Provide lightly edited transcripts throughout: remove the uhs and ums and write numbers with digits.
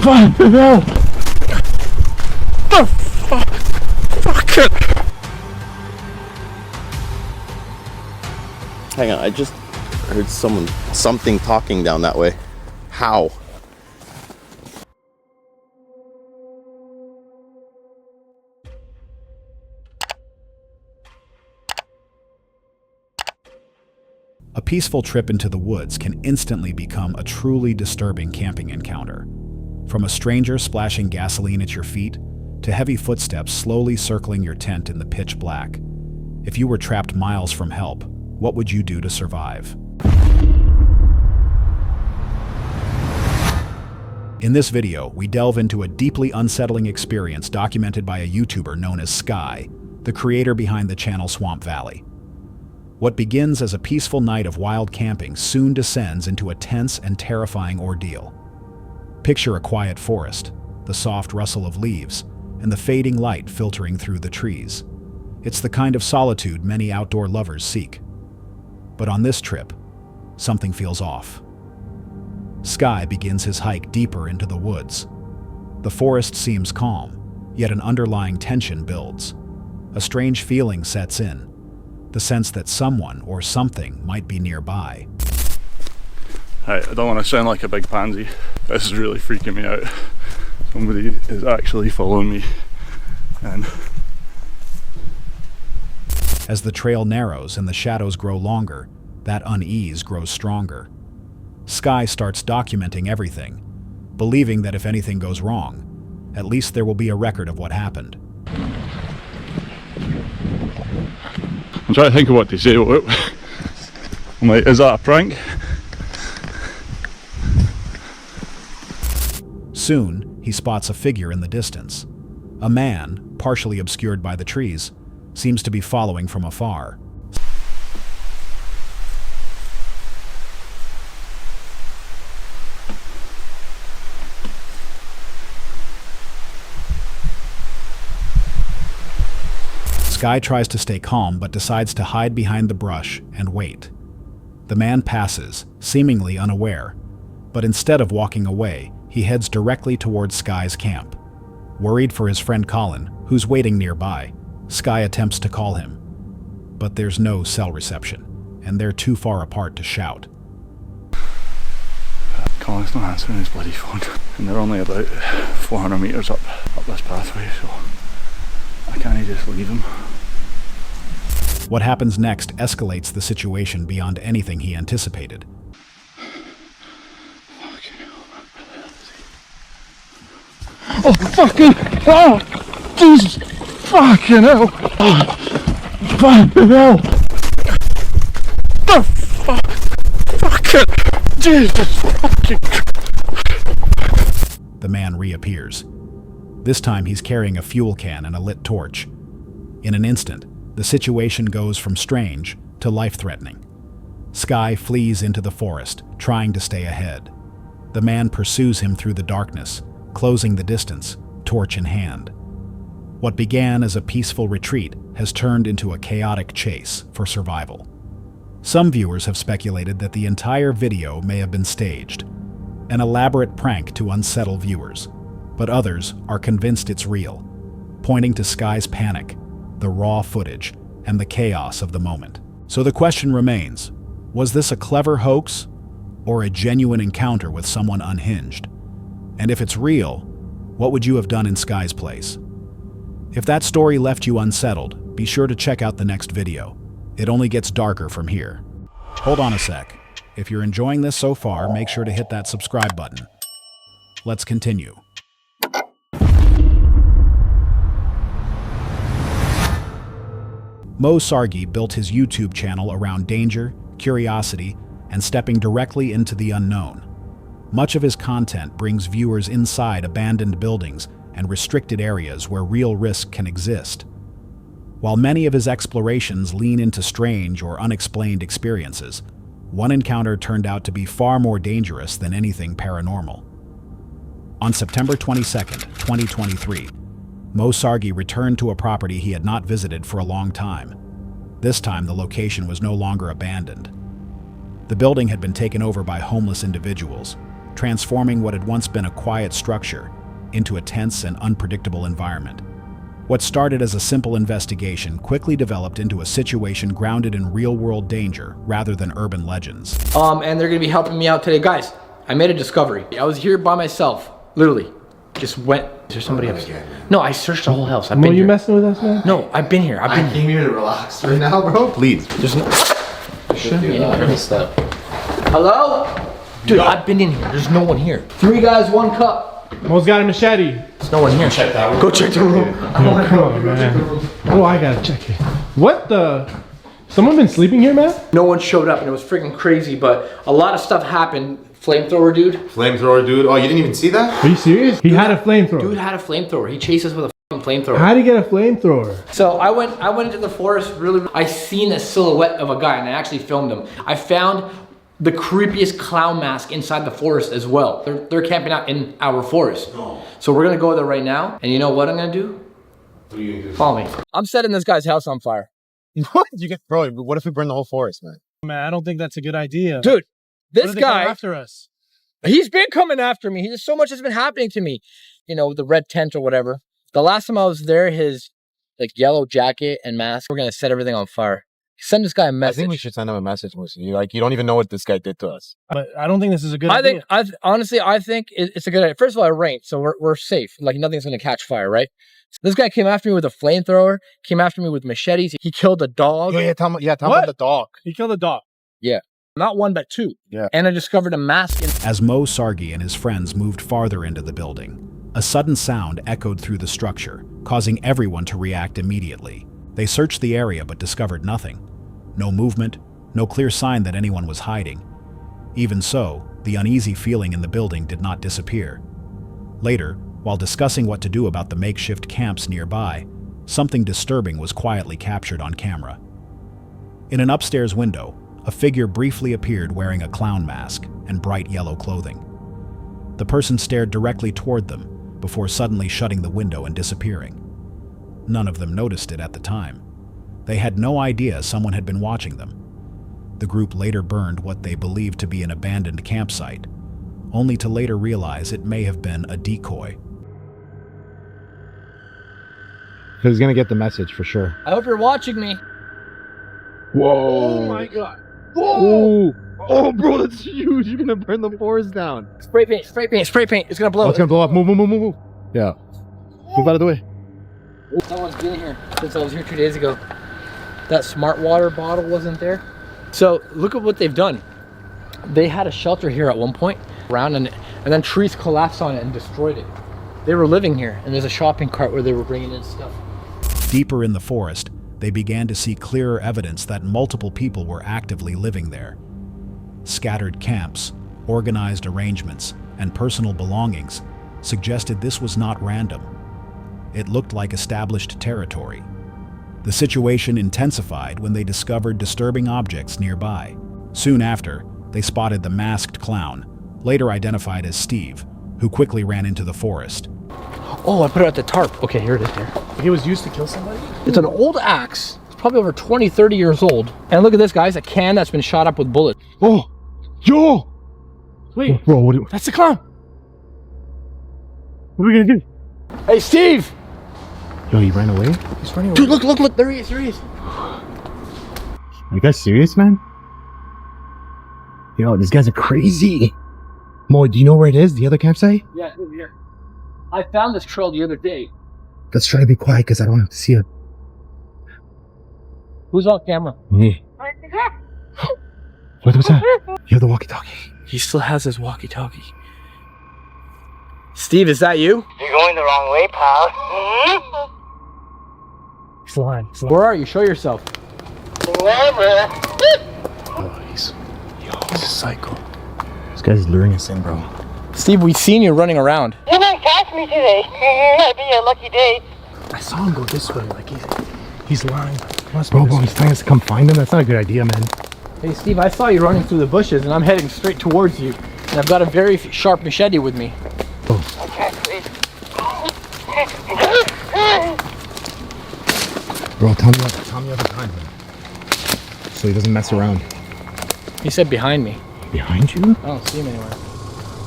Fucking hell! The fuck? Fuck it! Hang on, I just heard something talking down that way. How? A peaceful trip into the woods can instantly become a truly disturbing camping encounter. From a stranger splashing gasoline at your feet, to heavy footsteps slowly circling your tent in the pitch black. If you were trapped miles from help, what would you do to survive? In this video, we delve into a deeply unsettling experience documented by a YouTuber known as Sky, the creator behind the channel Swamp Valley. What begins as a peaceful night of wild camping soon descends into a tense and terrifying ordeal. Picture a quiet forest, the soft rustle of leaves, and the fading light filtering through the trees. It's the kind of solitude many outdoor lovers seek. But on this trip, something feels off. Sky begins his hike deeper into the woods. The forest seems calm, yet an underlying tension builds. A strange feeling sets in, the sense that someone or something might be nearby. I don't want to sound like a big pansy. This is really freaking me out. Somebody is actually following me. And as the trail narrows and the shadows grow longer, that unease grows stronger. Sky starts documenting everything, believing that if anything goes wrong, at least there will be a record of what happened. I'm trying to think of what to say. I'm like, is that a prank? Soon, he spots a figure in the distance. A man, partially obscured by the trees, seems to be following from afar. Sky tries to stay calm but decides to hide behind the brush and wait. The man passes, seemingly unaware, but instead of walking away, he heads directly towards Sky's camp. Worried for his friend Colin, who's waiting nearby, Sky attempts to call him. But there's no cell reception, and they're too far apart to shout. Colin's not answering his bloody phone, and they're only about 400 metres up this pathway, so I can't just leave him. What happens next escalates the situation beyond anything he anticipated. Oh, fucking hell! Jesus! Fucking hell! Oh, fucking hell! The fuck? Fucking Jesus! Fucking. The man reappears. This time he's carrying a fuel can and a lit torch. In an instant, the situation goes from strange to life-threatening. Sky flees into the forest, trying to stay ahead. The man pursues him through the darkness, closing the distance, torch in hand. What began as a peaceful retreat has turned into a chaotic chase for survival. Some viewers have speculated that the entire video may have been staged, an elaborate prank to unsettle viewers, but others are convinced it's real, pointing to Sky's panic, the raw footage, and the chaos of the moment. So the question remains, was this a clever hoax or a genuine encounter with someone unhinged? And if it's real, what would you have done in Sky's place? If that story left you unsettled, be sure to check out the next video. It only gets darker from here. Hold on a sec. If you're enjoying this so far, make sure to hit that subscribe button. Let's continue. Mo Sargi built his YouTube channel around danger, curiosity, and stepping directly into the unknown. Much of his content brings viewers inside abandoned buildings and restricted areas where real risk can exist. While many of his explorations lean into strange or unexplained experiences, one encounter turned out to be far more dangerous than anything paranormal. On September 22, 2023, Mo Sargi returned to a property he had not visited for a long time. This time, the location was no longer abandoned. The building had been taken over by homeless individuals, transforming what had once been a quiet structure into a tense and unpredictable environment. What started as a simple investigation quickly developed into a situation grounded in real-world danger rather than urban legends. And they're gonna be helping me out today. Guys, I made a discovery. I was here by myself, literally. Just went. Is there somebody else? No, I searched the whole house. I've been here. You messing with us, man? No, I've been here. I came here to relax right now, bro. Please. There's no. Hello? Dude, I've been in here. There's no one here. 3 guys, 1 cup. Mo's got a machete. There's no one here. Check that room. Go check the room. Come on, man. Oh, I gotta check it. What the? Someone been sleeping here, man? No one showed up and it was freaking crazy, but a lot of stuff happened. Flamethrower dude. Flamethrower dude. Oh, you didn't even see that? Are you serious? He had a flamethrower. Dude had a flamethrower. He chased us with a fucking flamethrower. How'd he get a flamethrower? So I went into the forest. Really, I seen a silhouette of a guy, and I actually filmed him. I found the creepiest clown mask inside the forest as well. They're camping out in our forest. No. So we're gonna go there right now, and you know what I'm gonna do? What are you gonna do? Follow me. I'm setting this guy's house on fire. What? Bro, what if we burn the whole forest, man? Man, I don't think that's a good idea. Dude, this What if they guy come after us. He's been coming after me. So much has been happening to me. You know, the red tent or whatever. The last time I was there, his like yellow jacket and mask. We're gonna set everything on fire. Send this guy a message. I think we should send him a message, Moosey. You don't even know what this guy did to us. But I don't think this is a good idea. Honestly, I think it's a good idea. First of all, it rained, so we're safe. Like nothing's gonna catch fire, right? So this guy came after me with a flamethrower. Came after me with machetes. He killed a dog. Tell him about the dog. He killed a dog. Yeah. Not 1, but 2. Yeah. And I discovered a mask. As Mo Sargi and his friends moved farther into the building, a sudden sound echoed through the structure, causing everyone to react immediately. They searched the area but discovered nothing. No movement, no clear sign that anyone was hiding. Even so, the uneasy feeling in the building did not disappear. Later, while discussing what to do about the makeshift camps nearby, something disturbing was quietly captured on camera. In an upstairs window, a figure briefly appeared wearing a clown mask and bright yellow clothing. The person stared directly toward them before suddenly shutting the window and disappearing. None of them noticed it at the time. They had no idea someone had been watching them. The group later burned what they believed to be an abandoned campsite, only to later realize it may have been a decoy. He's gonna get the message for sure. I hope you're watching me. Whoa! Oh my god. Whoa! Oh, bro, that's huge. You're gonna burn the forest down. Spray paint, spray paint, spray paint. It's gonna blow. Oh, it's gonna blow up. Move. Yeah. Move out of the way. Someone's been here since I was here 2 days ago. That smart water bottle wasn't there. So look at what they've done. They had a shelter here at one point around and then trees collapsed on it and destroyed it. They were living here and there's a shopping cart where they were bringing in stuff. Deeper in the forest, they began to see clearer evidence that multiple people were actively living there. Scattered camps, organized arrangements, and personal belongings suggested this was not random. It looked like established territory. The situation intensified when they discovered disturbing objects nearby. Soon after, they spotted the masked clown, later identified as Steve, who quickly ran into the forest. Oh, I put it at the tarp. Okay, here it is here. He was used to kill somebody? It's an old axe. It's probably over 20, 30 years old. And look at this, guys, a can that's been shot up with bullets. Oh! Yo! Wait, Bro, what do you... that's the clown. What are we gonna do? Hey, Steve! Yo, he ran away? He's running away. Dude, look, there he is. Are you guys serious, man? Yo, these guys are crazy. Mo, do you know where it is? The other campsite? Yeah, it's over here. I found this trail the other day. Let's try to be quiet because I don't have to see it. Who's on camera? Me. What was that? You have the walkie-talkie. He still has his walkie-talkie. Steve, is that you? You're going the wrong way, pal. He's lying. Where are you? Show yourself. Never. Oh, he's a psycho. This guy's luring us in, bro. Steve, we've seen you running around. You didn't catch me today. Might be a lucky day. I saw him go this way, like he's lying. Bro, he's telling us to come find him. That's not a good idea, man. Hey, Steve, I saw you running through the bushes, and I'm heading straight towards you. And I've got a very sharp machete with me. Okay, please. Bro, tell me every time, man. So he doesn't mess around. He said behind me. Behind you? I don't see him anywhere.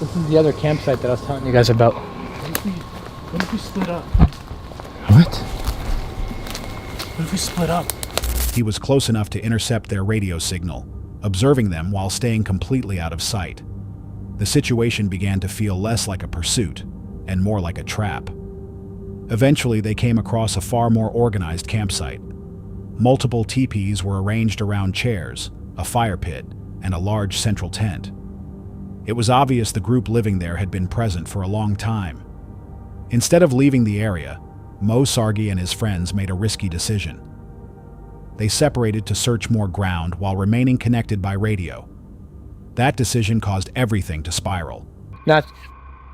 This is the other campsite that I was telling you guys about. What if we split up? What? What if we split up? He was close enough to intercept their radio signal, observing them while staying completely out of sight. The situation began to feel less like a pursuit and more like a trap. Eventually, they came across a far more organized campsite. Multiple teepees were arranged around chairs, a fire pit, and a large central tent. It was obvious the group living there had been present for a long time. Instead of leaving the area, Mo Sargi and his friends made a risky decision. They separated to search more ground while remaining connected by radio. That decision caused everything to spiral. Now,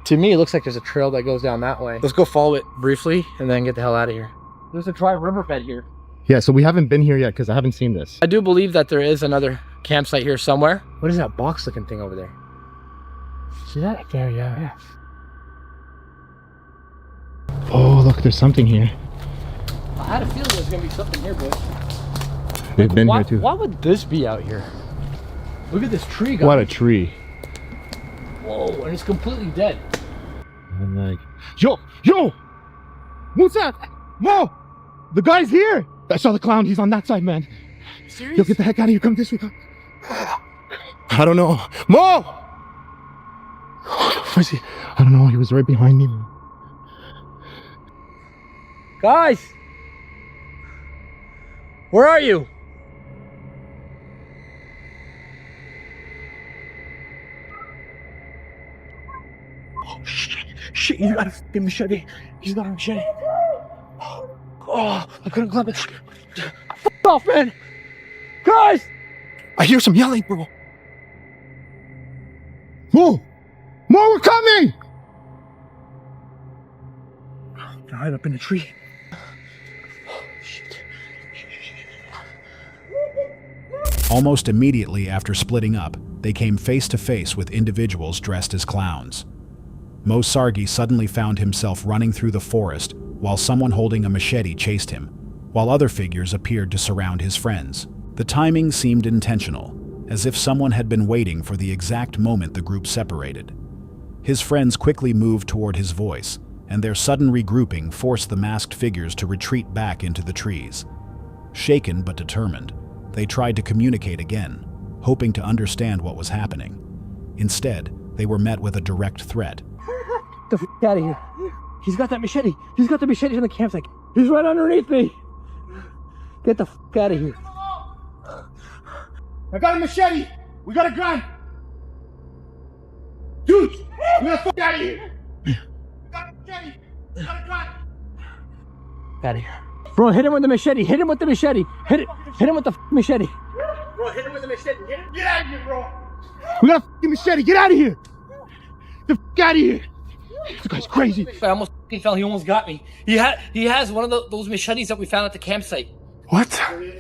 to me, it looks like there's a trail that goes down that way. Let's go follow it briefly and then get the hell out of here. There's a dry riverbed here. Yeah, so we haven't been here yet because I haven't seen this. I do believe that there is another campsite here somewhere. What is that box looking thing over there? See that? There, yeah. Oh, look, there's something here. I had a feeling there was going to be something here, boys. They've been here too. Why would this be out here? Look at this tree, guys. What a tree. Whoa, and it's completely dead. I'm like, yo! What's that? Mo! The guy's here! I saw the clown, he's on that side, man. Serious? Yo, get the heck out of here, come this way. I don't know. Mo! Where's he? I don't know, he was right behind me. Guys! Where are you? Oh, shit, you got a fucking machete. He's got a machete. Oh, I couldn't grab it. Fuck off, man! Guys! I hear some yelling, bro. Mo! Mo, we're coming! Hide up in the tree. Almost immediately after splitting up, they came face to face with individuals dressed as clowns. Mo Sargi suddenly found himself running through the forest while someone holding a machete chased him, while other figures appeared to surround his friends. The timing seemed intentional, as if someone had been waiting for the exact moment the group separated. His friends quickly moved toward his voice, and their sudden regrouping forced the masked figures to retreat back into the trees. Shaken but determined, they tried to communicate again, hoping to understand what was happening. Instead, they were met with a direct threat. Get the f out of here. He's got that machete. He's got the machete in the campsite. He's right underneath me. Get the f out of here. I got a machete! We got a gun! Dude! We gotta fuck out of here! We got a machete! We got a gun! Out of here. Bro, hit him with the machete. Hit him with the machete. Hit him with the machete. Bro, hit him with the machete. Get out of here, bro! We got a fucking machete! Get out of here! Get the fuck out of here! This guy's crazy. I almost fell. He almost got me. He has one of those machetes that we found at the campsite. What?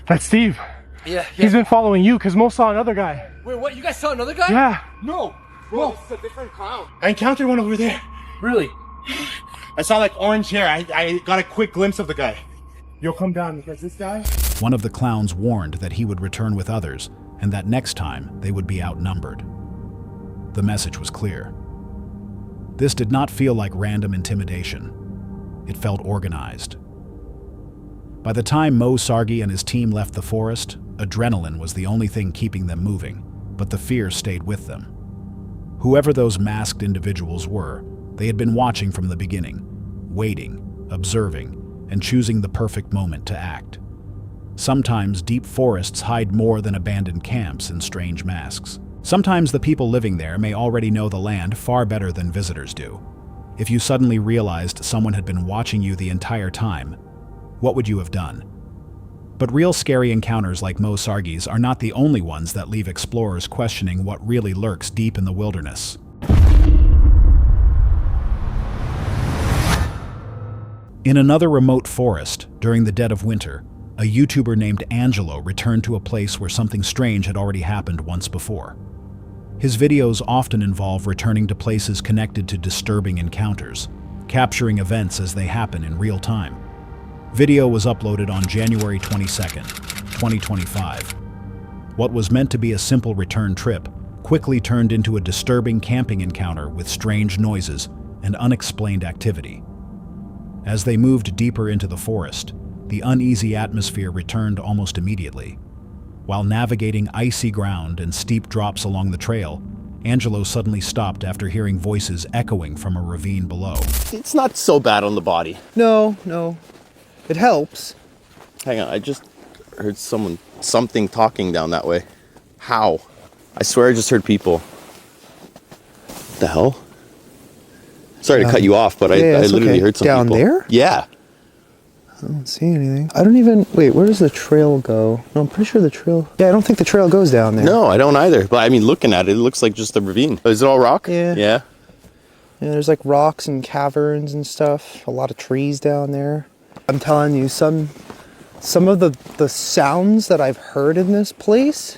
That's Steve. Yeah. He's been following you because Mo saw another guy. Wait, what? You guys saw another guy? Yeah. No! Bro, this is a different clown. I encountered one over there. Really? I saw like orange hair. I got a quick glimpse of the guy. You'll come down because this guy... One of the clowns warned that he would return with others, and that next time they would be outnumbered. The message was clear. This did not feel like random intimidation. It felt organized. By the time Mo Sargi and his team left the forest, adrenaline was the only thing keeping them moving, but the fear stayed with them. Whoever those masked individuals were, they had been watching from the beginning, waiting, observing, and choosing the perfect moment to act. Sometimes deep forests hide more than abandoned camps in strange masks. Sometimes the people living there may already know the land far better than visitors do. If you suddenly realized someone had been watching you the entire time, what would you have done? But real scary encounters like Mo Sargi's are not the only ones that leave explorers questioning what really lurks deep in the wilderness. In another remote forest, during the dead of winter, a YouTuber named Angelo returned to a place where something strange had already happened once before. His videos often involve returning to places connected to disturbing encounters, capturing events as they happen in real time. Video was uploaded on January 22nd, 2025. What was meant to be a simple return trip quickly turned into a disturbing camping encounter with strange noises and unexplained activity. As they moved deeper into the forest, the uneasy atmosphere returned almost immediately. While navigating icy ground and steep drops along the trail, Angelo suddenly stopped after hearing voices echoing from a ravine below. It's not so bad on the body. No, no. It helps. Hang on, I just heard something talking down that way. How? I swear I just heard people. What the hell? Sorry to cut you off, but I literally heard some down people. Down there? Yeah. I don't see anything. I don't even... Wait, where does the trail go? No, I'm pretty sure the trail... Yeah, I don't think the trail goes down there. No, I don't either. But I mean, looking at it, it looks like just a ravine. Is it all rock? Yeah. Yeah. Yeah, there's like rocks and caverns and stuff. A lot of trees down there. I'm telling you, some of the sounds that I've heard in this place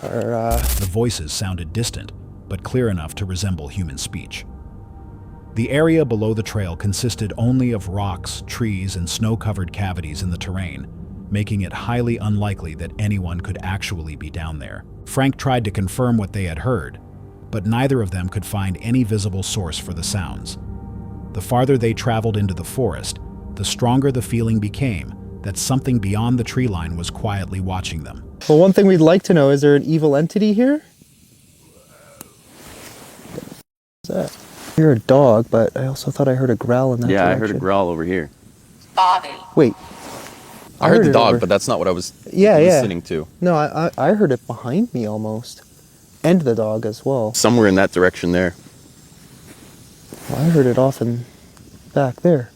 are... The voices sounded distant, but clear enough to resemble human speech. The area below the trail consisted only of rocks, trees, and snow-covered cavities in the terrain, making it highly unlikely that anyone could actually be down there. Frank tried to confirm what they had heard, but neither of them could find any visible source for the sounds. The farther they traveled into the forest, the stronger the feeling became that something beyond the tree line was quietly watching them. Well, one thing we'd like to know, is there an evil entity here? What's that? I hear a dog, but I also thought I heard a growl in that direction. I heard a growl over here. Bobby. Wait. I heard the dog, but that's not what I was listening to. No, I heard it behind me almost. And the dog as well. Somewhere in that direction there. Well, I heard it off in back there.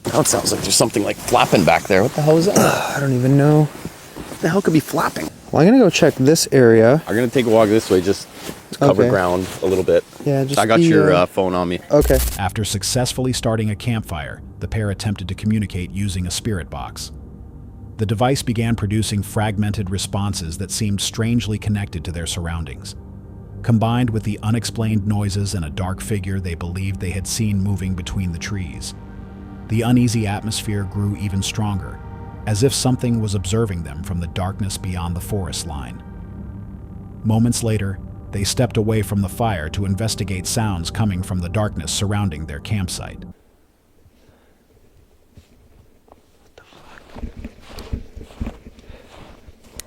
Now it sounds like there's something like flapping back there. What the hell is that? I don't even know. What the hell could be flapping? Well, I'm gonna go check this area. I'm gonna take a walk this way, just to cover ground a little bit. Yeah, just I got your phone on me. Okay. After successfully starting a campfire, the pair attempted to communicate using a spirit box. The device began producing fragmented responses that seemed strangely connected to their surroundings. Combined with the unexplained noises and a dark figure they believed they had seen moving between the trees, the uneasy atmosphere grew even stronger, as if something was observing them from the darkness beyond the forest line. Moments later, they stepped away from the fire to investigate sounds coming from the darkness surrounding their campsite.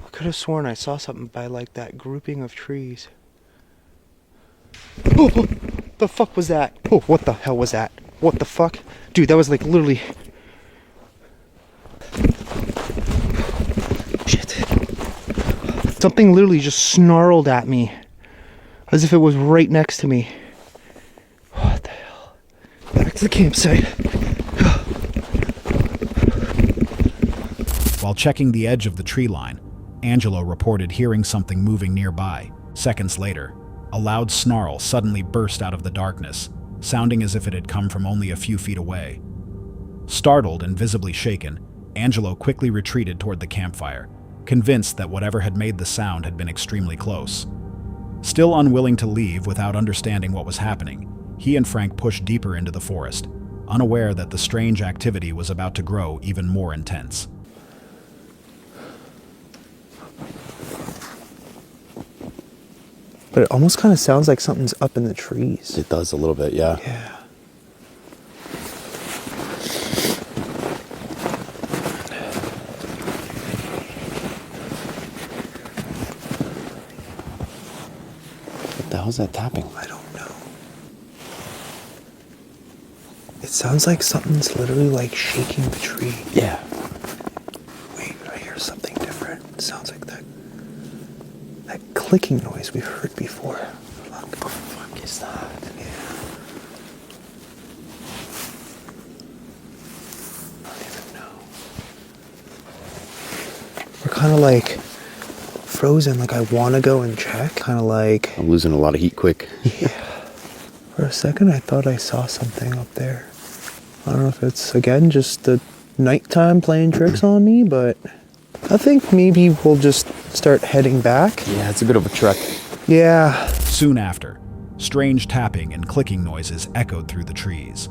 I could have sworn I saw something by like that grouping of trees. Oh, the fuck was that? Oh, what the hell was that? What the fuck? Dude, that was like literally... Shit. Something literally just snarled at me. As if it was right next to me. What the hell? Back to the campsite. While checking the edge of the tree line, Angelo reported hearing something moving nearby. Seconds later, a loud snarl suddenly burst out of the darkness, sounding as if it had come from only a few feet away. Startled and visibly shaken, Angelo quickly retreated toward the campfire, convinced that whatever had made the sound had been extremely close. Still unwilling to leave without understanding what was happening, he and Frank pushed deeper into the forest, unaware that the strange activity was about to grow even more intense. But it almost kind of sounds like something's up in the trees. It does a little bit, yeah. Yeah. What the hell's that tapping? I don't know. It sounds like something's literally like shaking the tree. Yeah. Wait, I hear something different. It sounds like that clicking noise we've heard before. Look. What the fuck is that? Yeah. I don't even know. We're kind of like frozen, like I want to go and check. Kind of like... I'm losing a lot of heat quick. Yeah. For a second I thought I saw something up there. I don't know if it's, again, just the nighttime playing tricks on me, but I think maybe we'll just start heading back. Yeah, it's a bit of a trek. Yeah. Soon after, strange tapping and clicking noises echoed through the trees.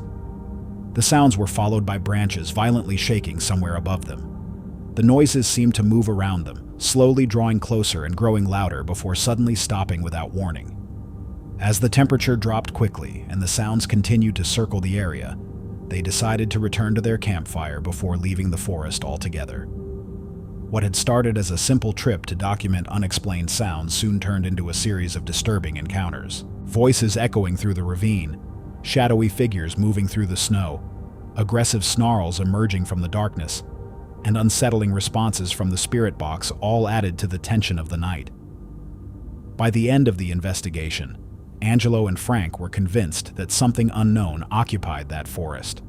The sounds were followed by branches violently shaking somewhere above them. The noises seemed to move around them, slowly drawing closer and growing louder before suddenly stopping without warning. As the temperature dropped quickly and the sounds continued to circle the area, they decided to return to their campfire before leaving the forest altogether. What had started as a simple trip to document unexplained sounds soon turned into a series of disturbing encounters. Voices echoing through the ravine, shadowy figures moving through the snow, aggressive snarls emerging from the darkness, and unsettling responses from the spirit box all added to the tension of the night. By the end of the investigation, Angelo and Frank were convinced that something unknown occupied that forest.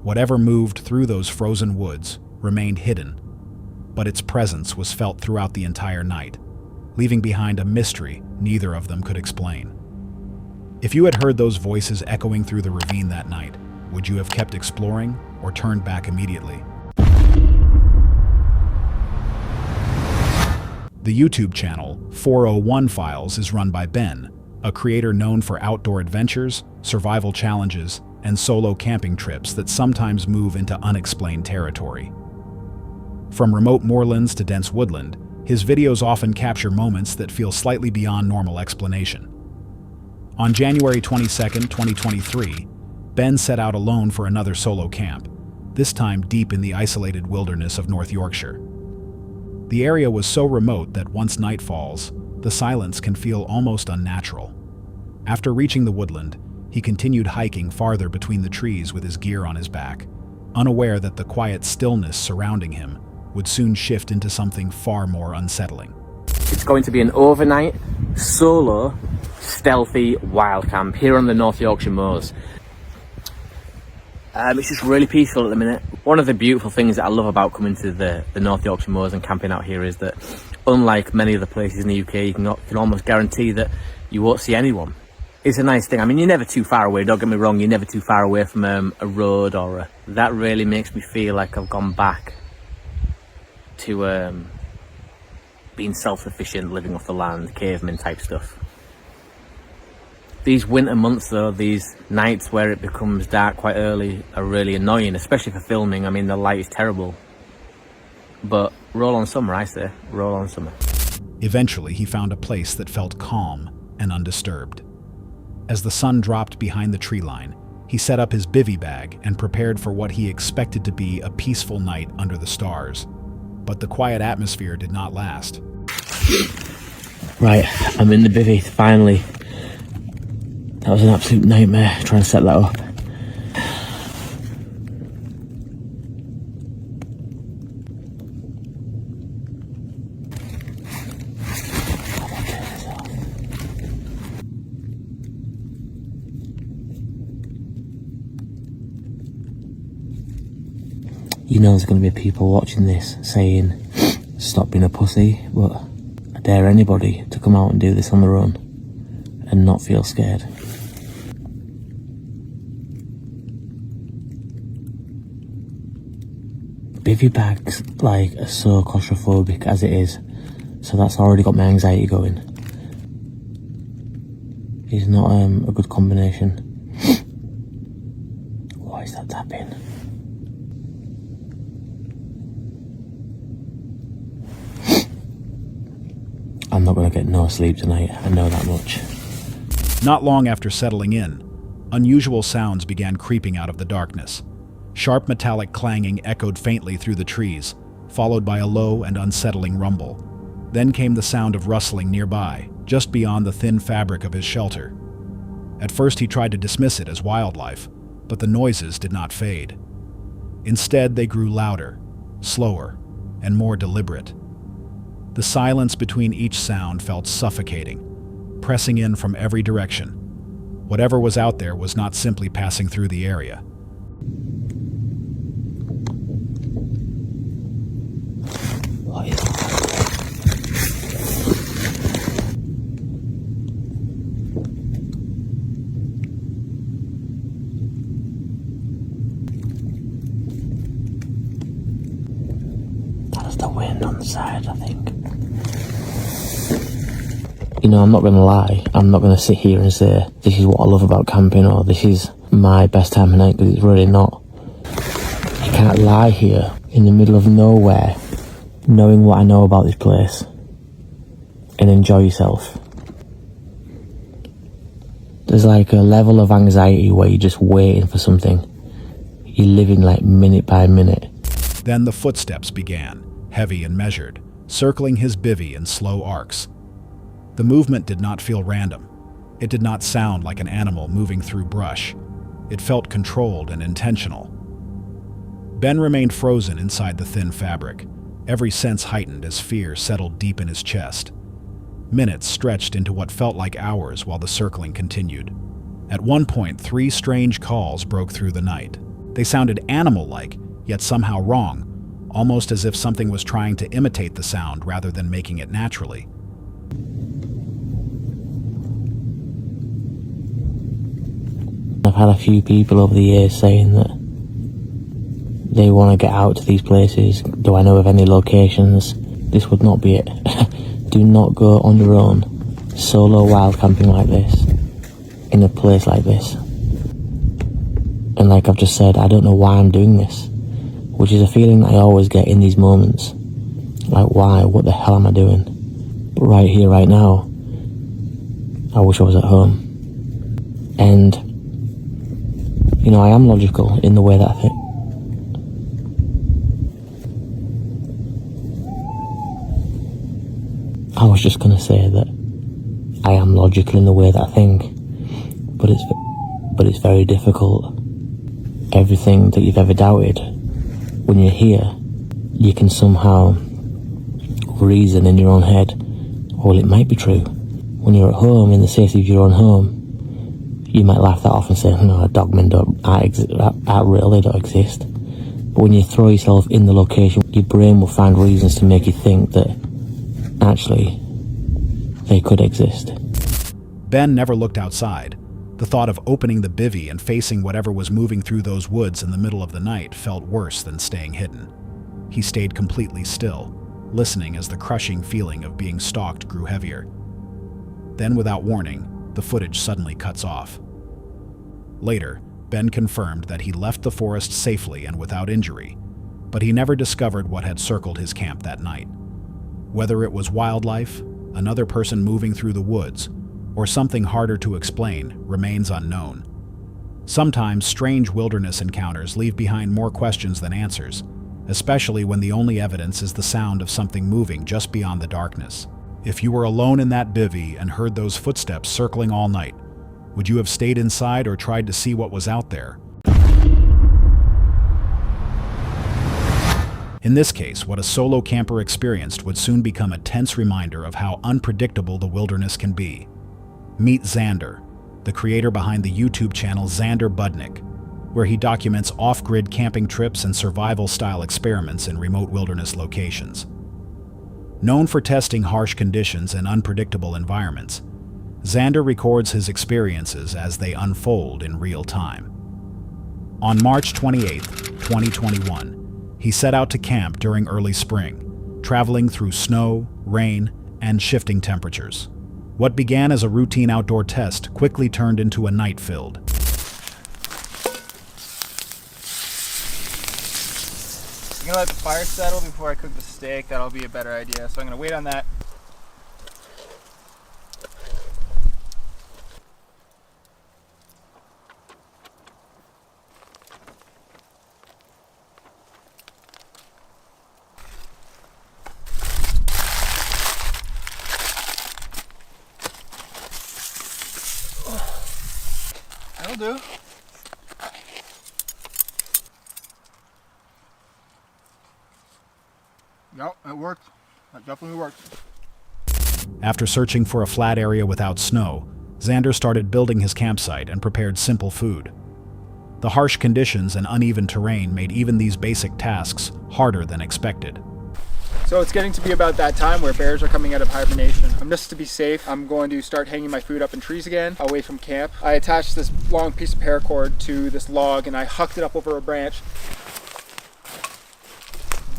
Whatever moved through those frozen woods remained hidden, but its presence was felt throughout the entire night, leaving behind a mystery neither of them could explain. If you had heard those voices echoing through the ravine that night, would you have kept exploring or turned back immediately? The YouTube channel 401 Files is run by Ben, a creator known for outdoor adventures, survival challenges, and solo camping trips that sometimes move into unexplained territory. From remote moorlands to dense woodland, his videos often capture moments that feel slightly beyond normal explanation. On January 22, 2023, Ben set out alone for another solo camp, this time deep in the isolated wilderness of North Yorkshire. The area was so remote that once night falls, the silence can feel almost unnatural. After reaching the woodland, he continued hiking farther between the trees with his gear on his back, unaware that the quiet stillness surrounding him would soon shift into something far more unsettling. It's going to be an overnight, solo, stealthy wild camp here on the North Yorkshire moors. It's just really peaceful at the minute. One of the beautiful things that I love about coming to the North Yorkshire moors and camping out here is that, unlike many other places in the UK, you can almost guarantee that you won't see anyone. It's a nice thing. I mean, you're never too far away, don't get me wrong, you're never too far away from a road or that really makes me feel like I've gone back to being self-sufficient, living off the land, caveman type stuff. These winter months though, these nights where it becomes dark quite early are really annoying, especially for filming. I mean, the light is terrible. But roll on summer, I say. Roll on summer. Eventually, he found a place that felt calm and undisturbed. As the sun dropped behind the tree line, he set up his bivy bag and prepared for what he expected to be a peaceful night under the stars. But the quiet atmosphere did not last. Right, I'm in the bivvy, finally. That was an absolute nightmare trying to set that up. You know there's going to be people watching this saying, stop being a pussy, but I dare anybody to come out and do this on their own and not feel scared. Bivy bags are so claustrophobic as it is, so that's already got my anxiety going. It's not a good combination. What is that tapping? I'm not going to get no sleep tonight, I know that much. Not long after settling in, unusual sounds began creeping out of the darkness. Sharp metallic clanging echoed faintly through the trees, followed by a low and unsettling rumble. Then came the sound of rustling nearby, just beyond the thin fabric of his shelter. At first he tried to dismiss it as wildlife, but the noises did not fade. Instead, they grew louder, slower, and more deliberate. The silence between each sound felt suffocating, pressing in from every direction. Whatever was out there was not simply passing through the area. What is that? That's the wind on the side, I think. You know, I'm not going to lie, I'm not going to sit here and say this is what I love about camping or this is my best time of night, because it's really not. You can't lie here in the middle of nowhere knowing what I know about this place and enjoy yourself. There's like a level of anxiety where you're just waiting for something. You're living like minute by minute. Then the footsteps began, heavy and measured, circling his bivvy in slow arcs. The movement did not feel random. It did not sound like an animal moving through brush. It felt controlled and intentional. Ben remained frozen inside the thin fabric, every sense heightened as fear settled deep in his chest. Minutes stretched into what felt like hours while the circling continued. At one point, 3 strange calls broke through the night. They sounded animal-like, yet somehow wrong, almost as if something was trying to imitate the sound rather than making it naturally. I've had a few people over the years saying that they want to get out to these places. Do I know of any locations? This would not be it. Do not go on your own, solo wild camping like this, in a place like this. And like I've just said, I don't know why I'm doing this, which is a feeling that I always get in these moments. Like, why? What the hell am I doing? But right here, right now, I wish I was at home. And, you know, I am logical in the way that I think. I was just going to say that I am logical in the way that I think, but it's very difficult. Everything that you've ever doubted, when you're here, you can somehow reason in your own head, well, it might be true. When you're at home, in the safety of your own home, you might laugh that off and say, no, dogmen aren't real, they don't exist. But when you throw yourself in the location, your brain will find reasons to make you think that actually, they could exist. Ben never looked outside. The thought of opening the bivvy and facing whatever was moving through those woods in the middle of the night felt worse than staying hidden. He stayed completely still, listening as the crushing feeling of being stalked grew heavier. Then, without warning, the footage suddenly cuts off. Later, Ben confirmed that he left the forest safely and without injury, but he never discovered what had circled his camp that night. Whether it was wildlife, another person moving through the woods, or something harder to explain remains unknown. Sometimes strange wilderness encounters leave behind more questions than answers, especially when the only evidence is the sound of something moving just beyond the darkness. If you were alone in that bivvy and heard those footsteps circling all night, would you have stayed inside or tried to see what was out there? In this case, what a solo camper experienced would soon become a tense reminder of how unpredictable the wilderness can be. Meet Xander, the creator behind the YouTube channel Xander Budnick, where he documents off-grid camping trips and survival-style experiments in remote wilderness locations. Known for testing harsh conditions and unpredictable environments, Xander records his experiences as they unfold in real time. On March 28, 2021, he set out to camp during early spring, traveling through snow, rain, and shifting temperatures. What began as a routine outdoor test quickly turned into a night filled. I'm gonna let the fire settle before I cook the steak. That'll be a better idea. So I'm gonna wait on that. That'll do. Yep, it worked. That definitely worked. After searching for a flat area without snow, Xander started building his campsite and prepared simple food. The harsh conditions and uneven terrain made even these basic tasks harder than expected. So it's getting to be about that time where bears are coming out of hibernation. Just to be safe, I'm going to start hanging my food up in trees again, away from camp. I attached this long piece of paracord to this log and I hucked it up over a branch.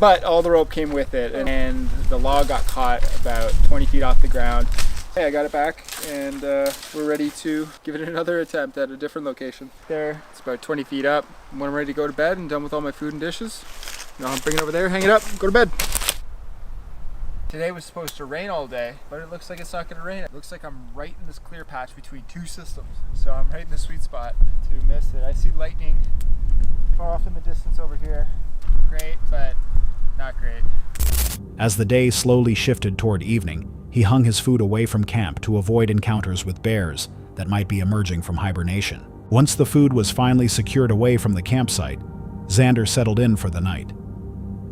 But all the rope came with it and the log got caught about 20 feet off the ground. Hey, I got it back and we're ready to give it another attempt at a different location. There, it's about 20 feet up. When I'm ready to go to bed and done with all my food and dishes, I'll bring it over there, hang it up, go to bed. Today was supposed to rain all day, but it looks like it's not going to rain. It looks like I'm right in this clear patch between two systems. So I'm right in the sweet spot to miss it. I see lightning far off in the distance over here. Great, but not great. As the day slowly shifted toward evening, he hung his food away from camp to avoid encounters with bears that might be emerging from hibernation. Once the food was finally secured away from the campsite, Xander settled in for the night.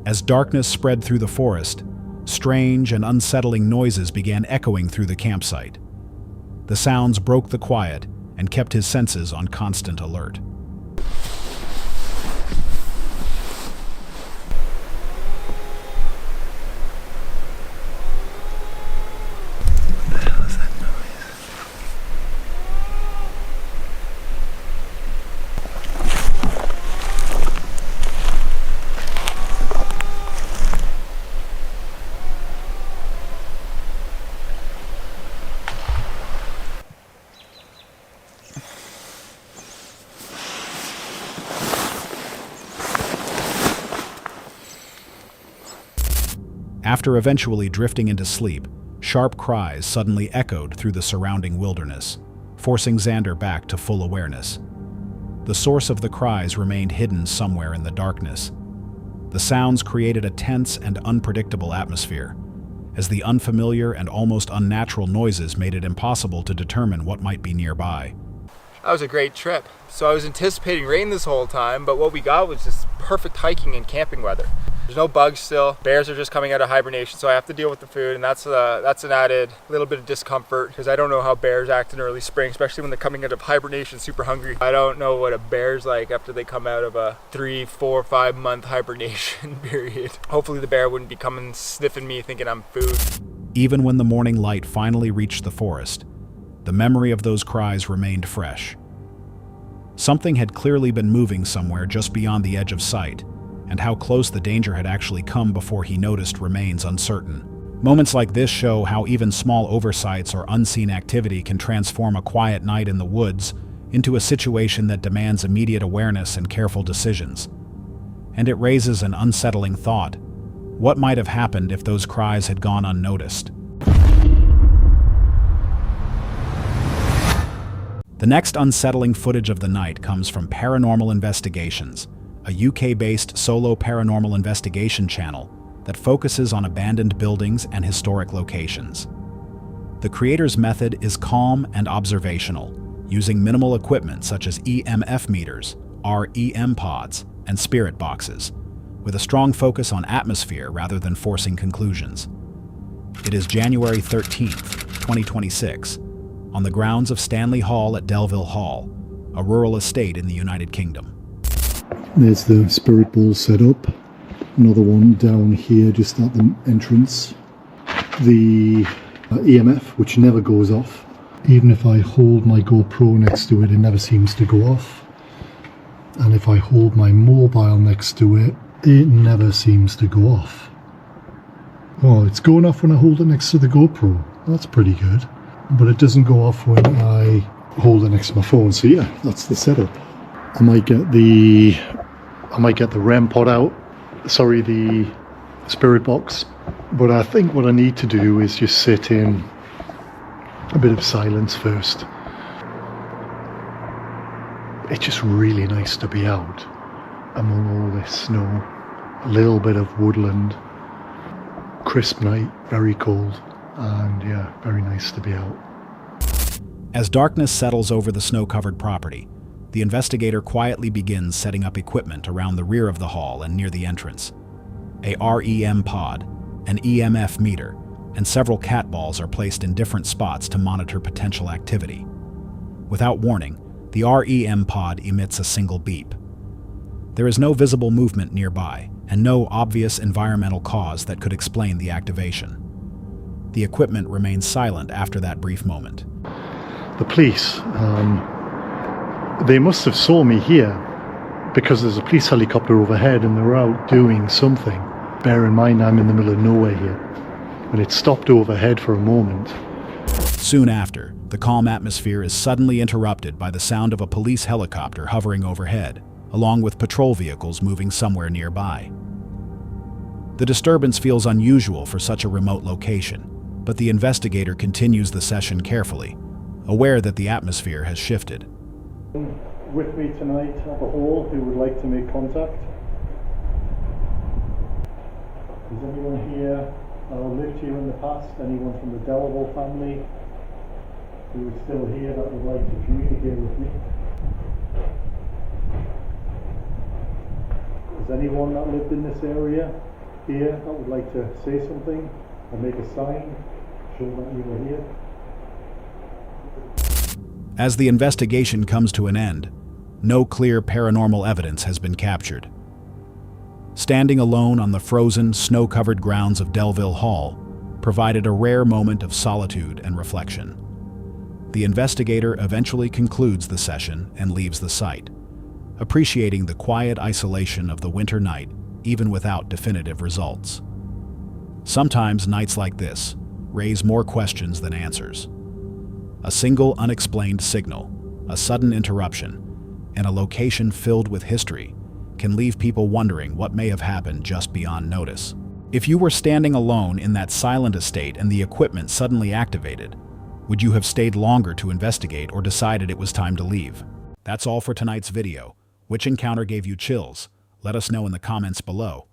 As darkness spread through the forest, strange and unsettling noises began echoing through the campsite. The sounds broke the quiet and kept his senses on constant alert. After eventually drifting into sleep, sharp cries suddenly echoed through the surrounding wilderness, forcing Xander back to full awareness. The source of the cries remained hidden somewhere in the darkness. The sounds created a tense and unpredictable atmosphere, as the unfamiliar and almost unnatural noises made it impossible to determine what might be nearby. That was a great trip. So I was anticipating rain this whole time, but what we got was just perfect hiking and camping weather. There's no bugs still. Bears are just coming out of hibernation, so I have to deal with the food, and that's an added little bit of discomfort because I don't know how bears act in early spring, especially when they're coming out of hibernation super hungry. I don't know what a bear's like after they come out of a 3, 4, 5 month hibernation period. Hopefully the bear wouldn't be coming sniffing me thinking I'm food. Even when the morning light finally reached the forest, the memory of those cries remained fresh. Something had clearly been moving somewhere just beyond the edge of sight, and how close the danger had actually come before he noticed remains uncertain. Moments like this show how even small oversights or unseen activity can transform a quiet night in the woods into a situation that demands immediate awareness and careful decisions. And it raises an unsettling thought. What might have happened if those cries had gone unnoticed? The next unsettling footage of the night comes from Paranormal Investigations, a UK-based solo paranormal investigation channel that focuses on abandoned buildings and historic locations. The creator's method is calm and observational, using minimal equipment such as EMF meters, REM pods, and spirit boxes, with a strong focus on atmosphere rather than forcing conclusions. It is January 13th, 2026, on the grounds of Stanley Hall at Delville Hall, a rural estate in the United Kingdom. There's the spirit ball set up. Another one down here just at the entrance. The EMF, which never goes off. Even if I hold my GoPro next to it, it never seems to go off. And if I hold my mobile next to it, it never seems to go off. Oh, it's going off when I hold it next to the GoPro. That's pretty good. But it doesn't go off when I hold it next to my phone. So yeah, that's the setup. I might get the REM pod out, the spirit box, but I think what I need to do is just sit in a bit of silence first. It's just really nice to be out among all this snow, a little bit of woodland, crisp night, very cold, and yeah, very nice to be out. As darkness settles over the snow-covered property, the investigator quietly begins setting up equipment around the rear of the hall and near the entrance. A REM pod, an EMF meter, and several cat balls are placed in different spots to monitor potential activity. Without warning, the REM pod emits a single beep. There is no visible movement nearby, and no obvious environmental cause that could explain the activation. The equipment remains silent after that brief moment. The police, they must have saw me here because there's a police helicopter overhead and they're out doing something. Bear in mind I'm in the middle of nowhere here, but it stopped overhead for a moment. Soon after, the calm atmosphere is suddenly interrupted by the sound of a police helicopter hovering overhead, along with patrol vehicles moving somewhere nearby. The disturbance feels unusual for such a remote location, but the investigator continues the session carefully, aware that the atmosphere has shifted. With me tonight at the hall who would like to make contact? Is anyone here lived here in the past? Anyone from the Delaval family who is still here that would like to communicate with me? Is anyone that lived in this area here that would like to say something or make a sign, show that you were here? As the investigation comes to an end, no clear paranormal evidence has been captured. Standing alone on the frozen, snow-covered grounds of Delville Hall provided a rare moment of solitude and reflection. The investigator eventually concludes the session and leaves the site, appreciating the quiet isolation of the winter night even without definitive results. Sometimes nights like this raise more questions than answers. A single unexplained signal, a sudden interruption, and a location filled with history can leave people wondering what may have happened just beyond notice. If you were standing alone in that silent estate and the equipment suddenly activated, would you have stayed longer to investigate or decided it was time to leave? That's all for tonight's video. Which encounter gave you chills? Let us know in the comments below.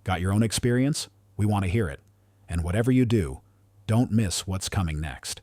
Got your own experience? We want to hear it. And whatever you do, don't miss what's coming next.